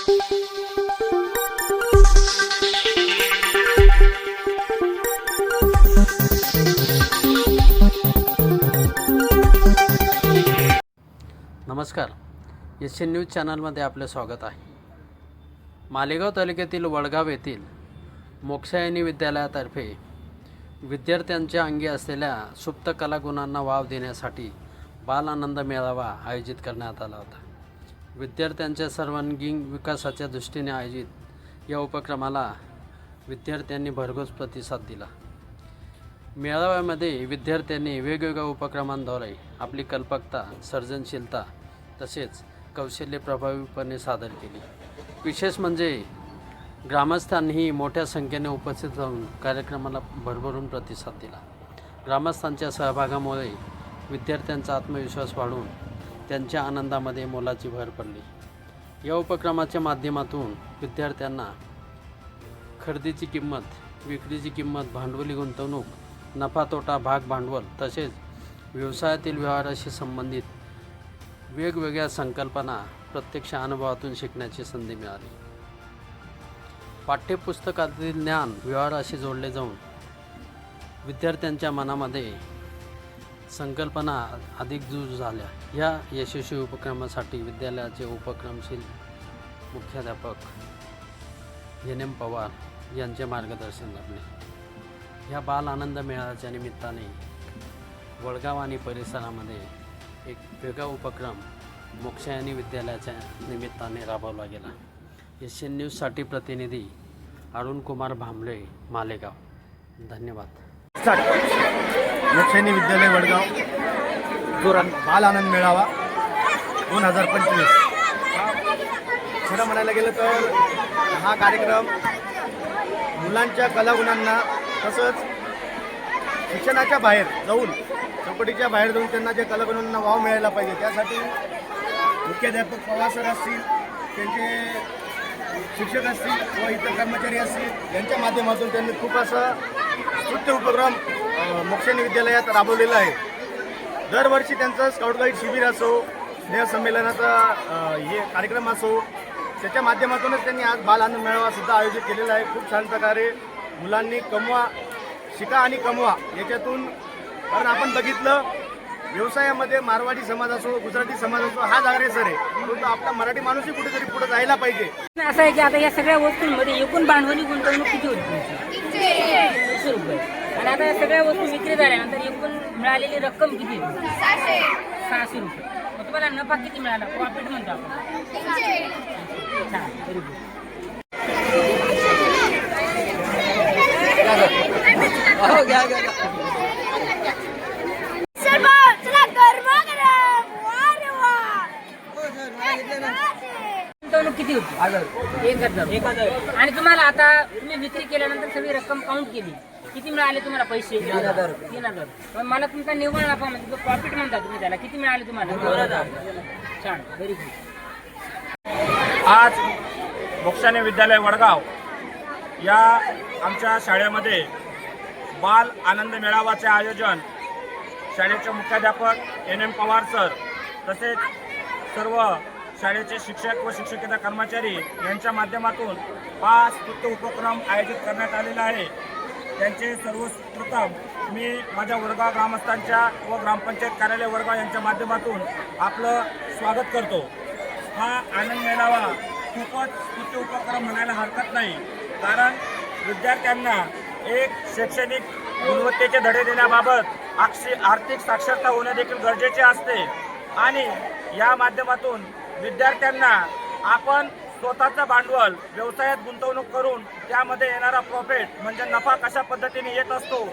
नमस्कार, Asian news चॅनलमध्ये आपले स्वागत आहे। मालेगाव तालुक्यातील वडगाव येथील मोक्षायनी विद्यालयातर्फे विद्यार्थ्यांच्या अंगी असलेल्या सुप्त कलागुणांना वाव देण्यासाठी बाल आनंद मेळावा आयोजित करण्यात आला होता। विद्यार्थ्यांच्या सर्वांगीण विकासाच्या दृष्टीने आयोजित या उपक्रमाला विद्यार्थ्यांनी भरघोस प्रतिसाद दिला। मेळाव्यामध्ये विद्यार्थ्यांनी वेगवेगळ्या उपक्रमांद्वारे आपली कल्पकता, सर्जनशीलता तसेच कौशल्य प्रभावीपणे सादर केली। विशेष म्हणजे ग्रामस्थांनीही मोठ्या संख्येने उपस्थित राहून कार्यक्रमाला भरभरून प्रतिसाद दिला। ग्रामस्थांच्या सहभागामुळे विद्यार्थ्यांचा आत्मविश्वास वाढून त्यांच्या आनंदामध्ये मोलाची भर पडली। या उपक्रमाच्या माध्यमातून विद्यार्थ्यांना खरेदीची किंमत, विक्रीची किंमत, भांडवली गुंतवणूक, नफा तोटा, भाग भांडवल तसेच व्यवसायातील व्यवहाराशी संबंधित वेगवेगळ्या संकल्पना प्रत्यक्ष अनुभवातून शिकण्याची संधी मिळाली। पाठ्यपुस्तकातील ज्ञान व्यवहाराशी जोडले जाऊन विद्यार्थ्यांच्या मनामध्ये संकल्पना अधिक दृढ झाल्या। या यशस्वी उपक्रमासाठी विद्यालयाचे उपक्रमशील मुख्याध्यापक NM पवार यांचे मार्गदर्शन लाभले। या बाल आनंद मेळाव्याच्या निमित्ताने वडगाव आणि परिसरामध्ये एक वेगळा उपक्रम मोक्षायनी विद्यालयाच्या निमित्ताने राबवला गेला। एशियन न्यूजसाठी प्रतिनिधी अरुण कुमार भांबळे, मालेगाव। धन्यवाद। मोक्षायनी विद्यालय वडगाव बाल आनंद मेळावा 2025। खरं म्हणायला गेलं तर हा कार्यक्रम मुलांच्या कलागुणांना तसंच शिक्षणाच्या बाहेर जाऊन, चौकटीच्या बाहेर जाऊन त्यांना ज्या कलागुणांना वाव मिळायला पाहिजे त्यासाठी मुख्याध्यापक पवार सर असतील, त्यांचे शिक्षक असतील व इतर कर्मचारी असतील यांच्या माध्यमातून त्यांनी खूप असा स्तुत्य उपक्रम मोक्षायनी विद्यालयात राबवलेला आहे। दरवर्षी त्यांचं स्काउट गाईड शिबिर असो, स्नेहसंमेलनाचा हे कार्यक्रम असो, त्याच्या माध्यमातूनच त्यांनी आज बाल आनंद मेळावा सुद्धा आयोजित केलेला आहे। खूप छान प्रकारे मुलांनी शिका आणि कमवा याच्यातून, कारण आपण बघितलं व्यवसायामध्ये मारवाडी समाज असो, गुजराती समाज असो, हा अग्रेसर आहे, परंतु आपला मराठी माणूसही कुठेतरी पुढे जायला पाहिजे। असं आहे की आता या सगळ्या वस्तूंमध्ये एकूण भांडवली गुंतवणूक किती होती? 300 रुपये। आणि आता या सगळ्या वस्तू विक्री झाल्यानंतर एकूण मिळालेली रक्कम किती? 600 रुपये। मग तुम्हाला नफा किती मिळाला? प्रॉफिट म्हणतो आपण। छान, व्हेरी गुड। गुंतवणूक किती होती? 1000। आणि तुम्हाला आता तुम्ही विक्री केल्यानंतर सगळी रक्कम काउंट केली, किती मिळाले तुम्हाला पैसे? 3000। मला तुमचा निव्वळ नफा म्हणजे प्रॉफिट म्हणता तुम्ही त्याला, किती मिळाले तुम्हाला? 2000। छान, व्हेरी गुड। आज मोक्षायनी विद्यालय वडगाव या आमच्या शाळेमध्ये बाल आनंद मेळावाचे आयोजन शाळेचे मुख्याध्यापक NM पवार सर तसेच सर्व शाळेचे शिक्षक व शिक्षकेतर कर्मचारी यांच्या माध्यमातून हा स्तुत्य उपक्रम आयोजित करण्यात आलेला आहे। त्यांचे सर्वप्रथम मी माझ्या वडगाव ग्रामस्थांच्या व ग्रामपंचायत कार्यालय वडगाव यांच्या माध्यमातून आपलं स्वागत करतो। हा आनंद मेळावा खूपच स्तुत्य उपक्रम म्हणायला हरकत नाही, कारण विद्यार्थ्यांना एक शैक्षणिक गुणवत्तेचे धडे देण्याबाबत आर्थिक साक्षरता होणे देखील गरजेचे असते आणि या माध्यमातून विद्यार्थ्यांना आपण स्वतःचं भांडवल व्यवसायात गुंतवणूक करून त्यामध्ये येणारा प्रॉफिट म्हणजे नफा कशा पद्धतीने येत असतो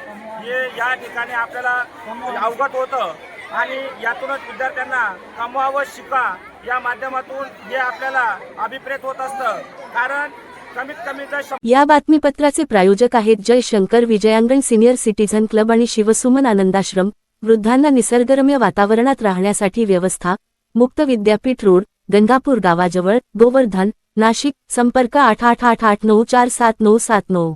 हे या ठिकाणी आपल्याला अवगत होतं आणि यातूनच विद्यार्थ्यांना कमवावं, शिका या माध्यमातून हे आपल्याला अभिप्रेत होत असतं। कारण कमीत कमी या बातमीपत्राचे प्रायोजक आहेत Jai Shankar Vijayangan senior citizen club आणि शिवसुमन आनंदाश्रम। वृद्धांना निसर्गरम्य वातावरणात राहण्यासाठी व्यवस्था, मुक्त विद्यापीठ रोड, गंगापूर गावाजवळ, गोवर्धन, नाशिक। संपर्क 8888947979।